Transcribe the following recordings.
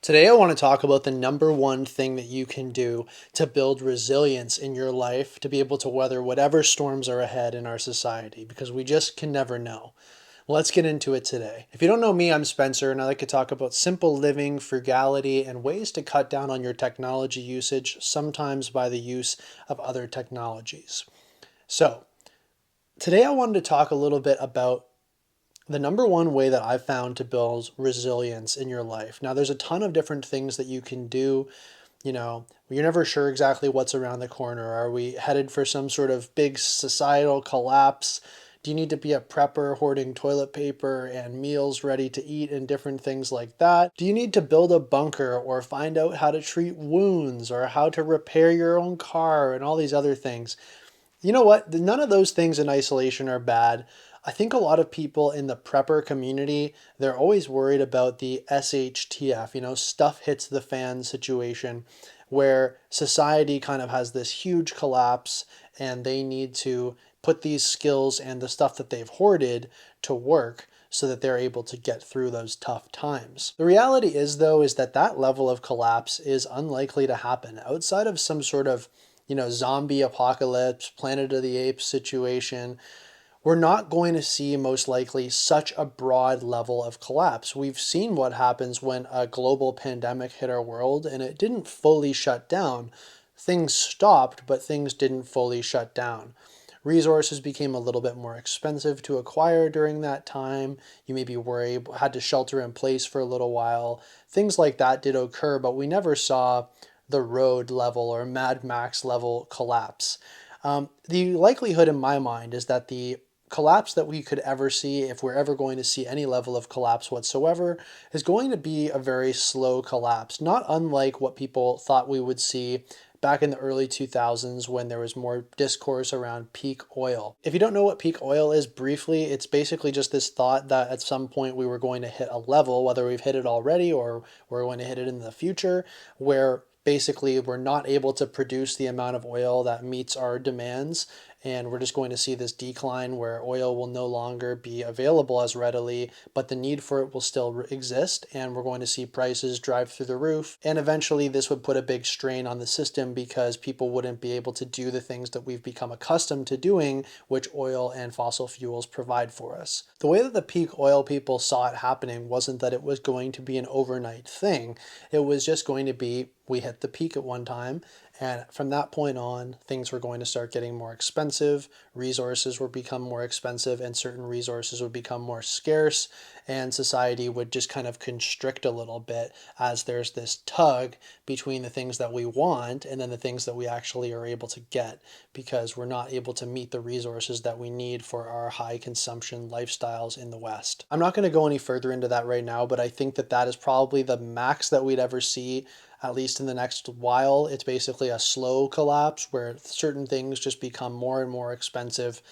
Today, I want to talk about the number one thing that you can do to build resilience in your life to be able to weather whatever storms are ahead in our society, because we just can never know. Let's get into it today. If you don't know me, I'm Spencer, and I like to talk about simple living, frugality, and ways to cut down on your technology usage, sometimes by the use of other technologies. So, today I wanted to talk a little bit about the number one way that I've found to build resilience in your life. Now, there's a ton of different things that you can do. You're never sure exactly what's around the corner. Are we headed for some sort of big societal collapse? Do you need to be a prepper hoarding toilet paper and meals ready to eat and different things like that? Do you need to build a bunker or find out how to treat wounds or how to repair your own car and all these other things? You know what? None of those things in isolation are bad. I think a lot of people in the prepper community, they're always worried about the SHTF, stuff hits the fan situation, where society kind of has this huge collapse and they need to put these skills and the stuff that they've hoarded to work so that they're able to get through those tough times. The reality is, though, is that that level of collapse is unlikely to happen outside of some sort of zombie apocalypse, Planet of the Apes situation. We're not going to see most likely such a broad level of collapse. We've seen what happens when a global pandemic hit our world and it didn't fully shut down. Things stopped, but things didn't fully shut down. Resources became a little bit more expensive to acquire during that time. You maybe had to shelter in place for a little while. Things like that did occur, but we never saw the road level or Mad Max level collapse. The likelihood in my mind is that the collapse that we could ever see, if we're ever going to see any level of collapse whatsoever, is going to be a very slow collapse, not unlike what people thought we would see back in the early 2000s when there was more discourse around peak oil. If you don't know what peak oil is, briefly, it's basically just this thought that at some point we were going to hit a level, whether we've hit it already or we're going to hit it in the future, where basically we're not able to produce the amount of oil that meets our demands, and we're just going to see this decline where oil will no longer be available as readily, but the need for it will still exist, and we're going to see prices drive through the roof. And eventually this would put a big strain on the system because people wouldn't be able to do the things that we've become accustomed to doing, which oil and fossil fuels provide for us. The way that the peak oil people saw it happening wasn't that it was going to be an overnight thing. It was just going to be, we hit the peak at one time, and from that point on, things were going to start getting more expensive, resources would become more expensive, and certain resources would become more scarce, and society would just kind of constrict a little bit as there's this tug between the things that we want and then the things that we actually are able to get, because we're not able to meet the resources that we need for our high consumption lifestyles in the West. I'm not going to go any further into that right now, but I think that that is probably the max that we'd ever see, at least in the next while. It's basically a slow collapse where certain things just become more and more expensive,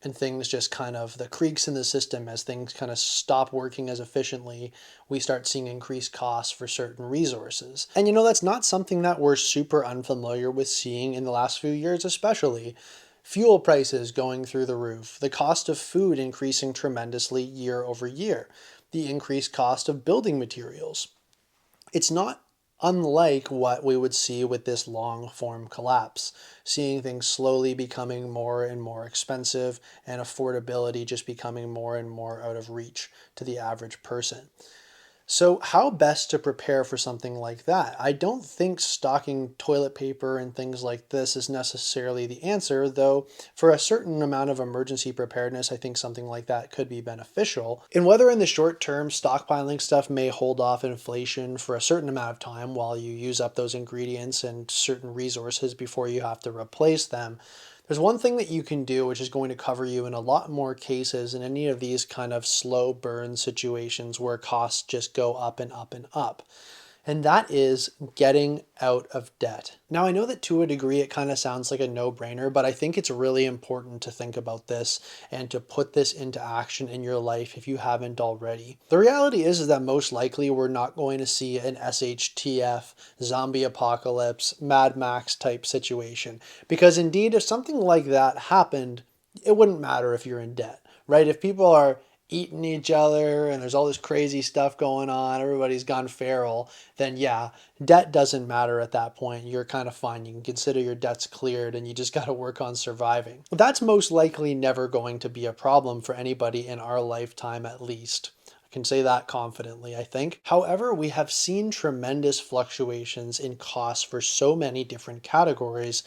and things just kind of, the creaks in the system, as things kind of stop working as efficiently, we start seeing increased costs for certain resources. And that's not something that we're super unfamiliar with seeing in the last few years, especially. Fuel prices going through the roof, the cost of food increasing tremendously year over year, the increased cost of building materials. It's not unlike what we would see with this long form collapse, seeing things slowly becoming more and more expensive and affordability just becoming more and more out of reach to the average person. So how best to prepare for something like that? I don't think stocking toilet paper and things like this is necessarily the answer, though for a certain amount of emergency preparedness, I think something like that could be beneficial. And whether in the short term, stockpiling stuff may hold off inflation for a certain amount of time while you use up those ingredients and certain resources before you have to replace them, there's one thing that you can do which is going to cover you in a lot more cases in any of these kind of slow burn situations where costs just go up and up and up. And that is getting out of debt. Now, I know that to a degree it kind of sounds like a no-brainer, but I think it's really important to think about this and to put this into action in your life if you haven't already. The reality is that most likely we're not going to see an SHTF, zombie apocalypse, Mad Max type situation. Because indeed, if something like that happened, it wouldn't matter if you're in debt, right? If people are eating each other and there's all this crazy stuff going on, everybody's gone feral, then yeah, debt doesn't matter at that point. You're kind of fine. You can consider your debts cleared and you just got to work on surviving. That's most likely never going to be a problem for anybody in our lifetime, at least. I can say that confidently, I think. However, we have seen tremendous fluctuations in costs for so many different categories.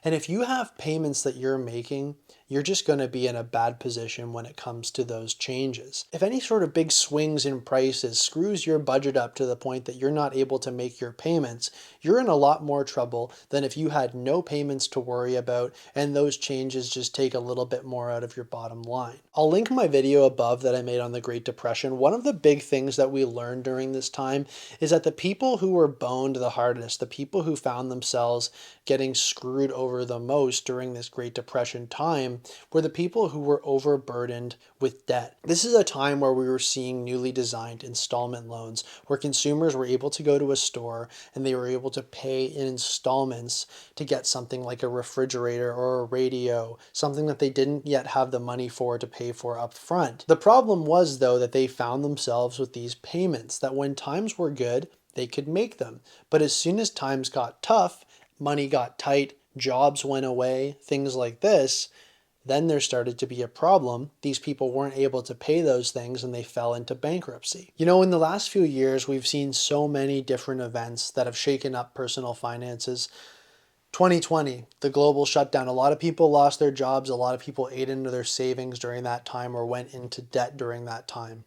And if you have payments that you're making, you're just going to be in a bad position when it comes to those changes. If any sort of big swings in prices screws your budget up to the point that you're not able to make your payments, you're in a lot more trouble than if you had no payments to worry about and those changes just take a little bit more out of your bottom line. I'll link my video above that I made on the Great Depression. One of the big things that we learned during this time is that the people who were boned the hardest, the people who found themselves getting screwed over the most during this Great Depression time, were the people who were overburdened with debt. This is a time where we were seeing newly designed installment loans where consumers were able to go to a store and they were able to pay in installments to get something like a refrigerator or a radio, something that they didn't yet have the money for to pay for up front. The problem was, though, that they found themselves with these payments that when times were good, they could make them. But as soon as times got tough, money got tight, jobs went away, things like this, then there started to be a problem. These people weren't able to pay those things and they fell into bankruptcy. You know, in the last few years, we've seen so many different events that have shaken up personal finances. 2020, the global shutdown, a lot of people lost their jobs. A lot of people ate into their savings during that time or went into debt during that time.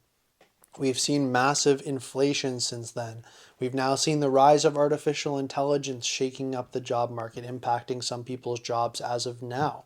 We've seen massive inflation since then. We've now seen the rise of artificial intelligence shaking up the job market, impacting some people's jobs as of now.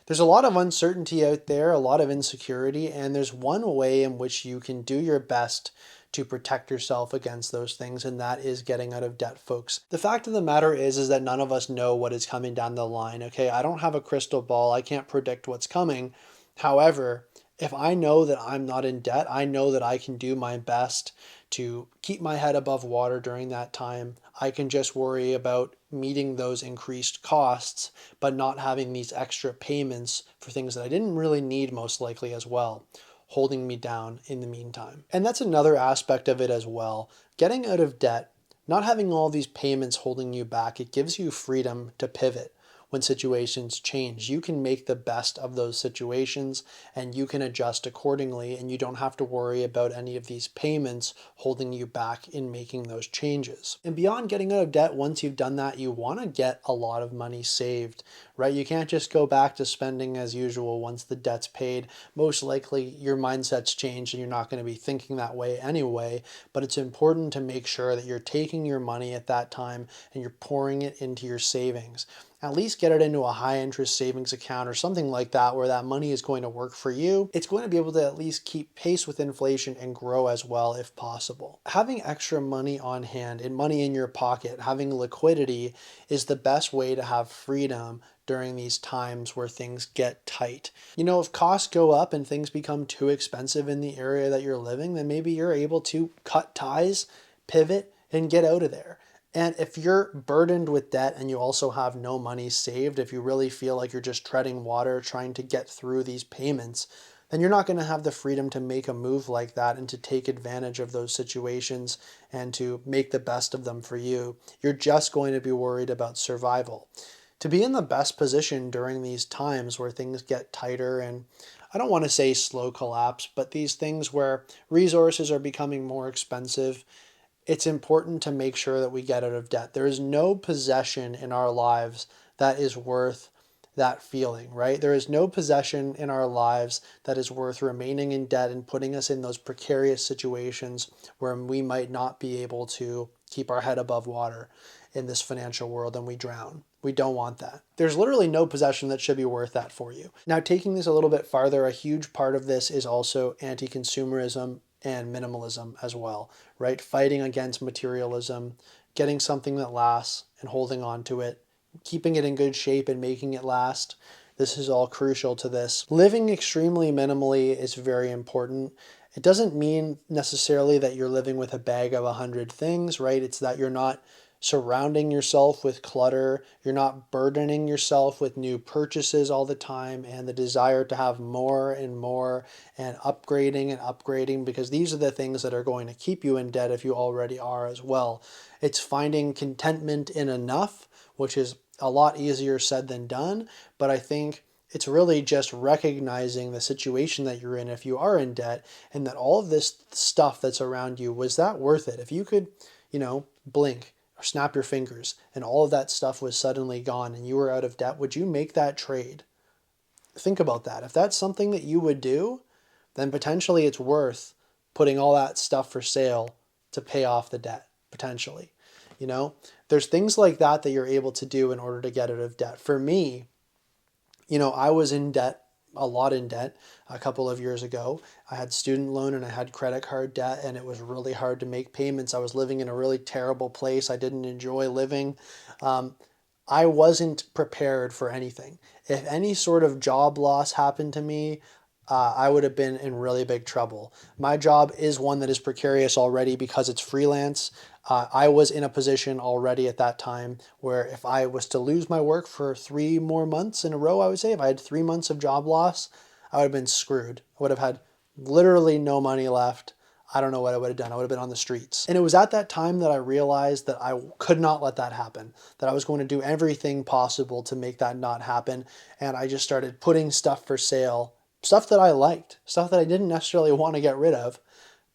There's a lot of uncertainty out there, a lot of insecurity, and there's one way in which you can do your best to protect yourself against those things, and that is getting out of debt, folks. The fact of the matter is that none of us know what is coming down the line, okay? I don't have a crystal ball. I can't predict what's coming. However, if I know that I'm not in debt, I know that I can do my best to keep my head above water during that time. I can just worry about meeting those increased costs, but not having these extra payments for things that I didn't really need, most likely as well, holding me down in the meantime. And that's another aspect of it as well. Getting out of debt, not having all these payments holding you back, it gives you freedom to pivot when situations change. You can make the best of those situations and you can adjust accordingly, and you don't have to worry about any of these payments holding you back in making those changes. And beyond getting out of debt, once you've done that, you want to get a lot of money saved, right? You can't just go back to spending as usual once the debt's paid. Most likely your mindset's changed and you're not going to be thinking that way anyway, but it's important to make sure that you're taking your money at that time and you're pouring it into your savings. At least get it into a high interest savings account or something like that where that money is going to work for you. It's going to be able to at least keep pace with inflation and grow as well if possible. Having extra money on hand and money in your pocket, having liquidity, is the best way to have freedom during these times where things get tight. You know, if costs go up and things become too expensive in the area that you're living, then maybe you're able to cut ties, pivot, and get out of there. And if you're burdened with debt and you also have no money saved, if you really feel like you're just treading water trying to get through these payments, then you're not going to have the freedom to make a move like that and to take advantage of those situations and to make the best of them for you. You're just going to be worried about survival. To be in the best position during these times where things get tighter and I don't want to say slow collapse, but these things where resources are becoming more expensive, it's important to make sure that we get out of debt. There is no possession in our lives that is worth that feeling, right? There is no possession in our lives that is worth remaining in debt and putting us in those precarious situations where we might not be able to keep our head above water in this financial world and we drown. We don't want that. There's literally no possession that should be worth that for you. Now, taking this a little bit farther, a huge part of this is also anti-consumerism and minimalism as well, right? Fighting against materialism, getting something that lasts and holding on to it, keeping it in good shape and making it last. This is all crucial to this. Living extremely minimally is very important. It doesn't mean necessarily that you're living with a bag of 100 things, right? It's that you're not surrounding yourself with clutter. You're not burdening yourself with new purchases all the time and the desire to have more and more and upgrading, because these are the things that are going to keep you in debt if you already are as well. It's finding contentment in enough, which is a lot easier said than done, but I think it's really just recognizing the situation that you're in if you are in debt, and that all of this stuff that's around you, was that worth it? If you could, blink or snap your fingers and all of that stuff was suddenly gone and you were out of debt, would you make that trade? Think about that. If that's something that you would do, then potentially it's worth putting all that stuff for sale to pay off the debt, potentially. There's things like that that you're able to do in order to get out of debt. For me, I was in debt, a lot in debt a couple of years ago. I had student loan and I had credit card debt, and it was really hard to make payments. I was living in a really terrible place. I didn't enjoy living. I wasn't prepared for anything. If any sort of job loss happened to me, I would have been in really big trouble. My job is one that is precarious already because it's freelance. I was in a position already at that time where if I was to lose my work for 3 more months in a row, I would say, if I had 3 months of job loss, I would have been screwed. I would have had literally no money left. I don't know what I would have done. I would have been on the streets. And it was at that time that I realized that I could not let that happen, that I was going to do everything possible to make that not happen. And I just started putting stuff for sale, stuff that I liked, stuff that I didn't necessarily want to get rid of,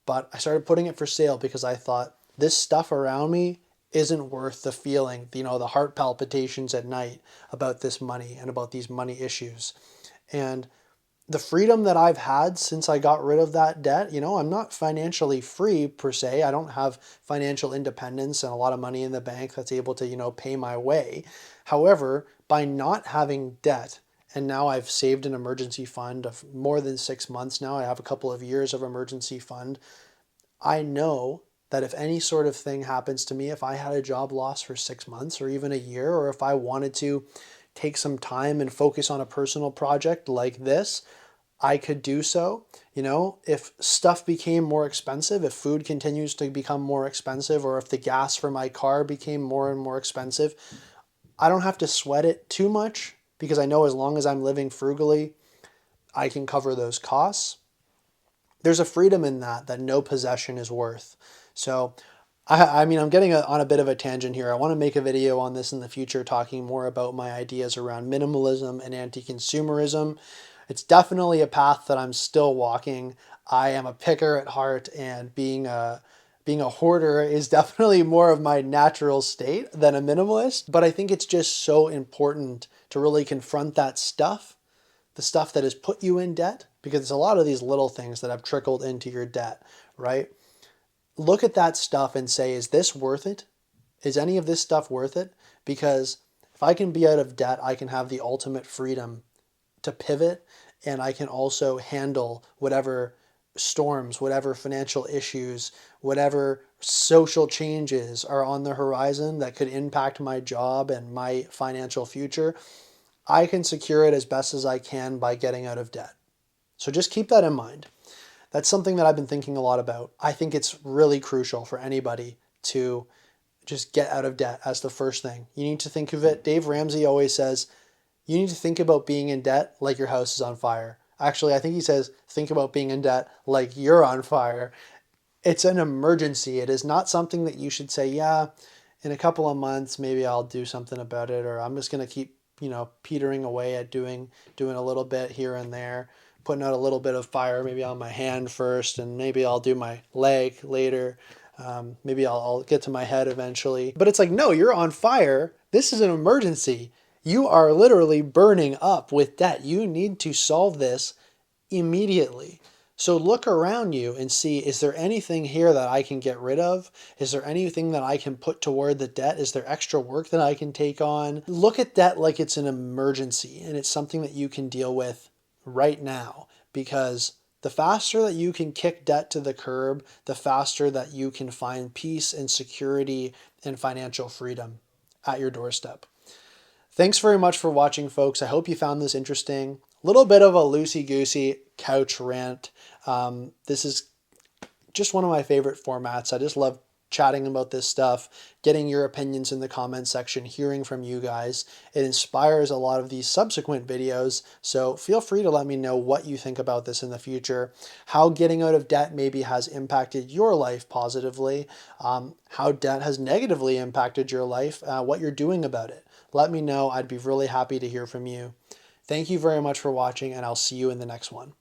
but I started putting it for sale because I thought this stuff around me isn't worth the feeling, the heart palpitations at night about this money and about these money issues. And the freedom that I've had since I got rid of that debt, I'm not financially free per se. I don't have financial independence and a lot of money in the bank that's able to, pay my way. However, by not having debt, and now I've saved an emergency fund of more than 6 months now, I have a couple of years of emergency fund. I know that if any sort of thing happens to me, if I had a job loss for 6 months or even a year, or if I wanted to take some time and focus on a personal project like this, I could do so. If stuff became more expensive, if food continues to become more expensive, or if the gas for my car became more and more expensive, I don't have to sweat it too much because I know as long as I'm living frugally, I can cover those costs. There's a freedom in that no possession is worth. So I'm getting on a bit of a tangent here. I want to make a video on this in the future, talking more about my ideas around minimalism and anti-consumerism. It's definitely a path that I'm still walking. I am a picker at heart, and being a hoarder is definitely more of my natural state than a minimalist. But I think it's just so important to really confront that stuff, the stuff that has put you in debt, because it's a lot of these little things that have trickled into your debt, right? Look at that stuff and say, is this worth it? Is any of this stuff worth it? Because if I can be out of debt, I can have the ultimate freedom to pivot, and I can also handle whatever storms, whatever financial issues, whatever social changes are on the horizon that could impact my job and my financial future. I can secure it as best as I can by getting out of debt. So just keep that in mind. That's something that I've been thinking a lot about. I think it's really crucial for anybody to just get out of debt as the first thing. You need to think of it. Dave Ramsey always says, you need to think about being in debt like your house is on fire. Actually, I think he says, think about being in debt like you're on fire. It's an emergency. It is not something that you should say, yeah, in a couple of months, maybe I'll do something about it, or I'm just going to keep, petering away at doing a little bit here and there, putting out a little bit of fire, maybe on my hand first, and maybe I'll do my leg later. Maybe I'll get to my head eventually. But it's like, no, you're on fire. This is an emergency. You are literally burning up with debt. You need to solve this immediately. So look around you and see, is there anything here that I can get rid of? Is there anything that I can put toward the debt? Is there extra work that I can take on? Look at debt like it's an emergency, and it's something that you can deal with right now, because the faster that you can kick debt to the curb, the faster that you can find peace and security and financial freedom at your doorstep. Thanks very much for watching, folks. I hope you found this interesting. A little bit of a loosey-goosey couch rant. This is just one of my favorite formats. I just love chatting about this stuff, getting your opinions in the comment section, hearing from you guys. It inspires a lot of these subsequent videos, so feel free to let me know what you think about this in the future, how getting out of debt maybe has impacted your life positively, how debt has negatively impacted your life, what you're doing about it. Let me know. I'd be really happy to hear from you. Thank you very much for watching, and I'll see you in the next one.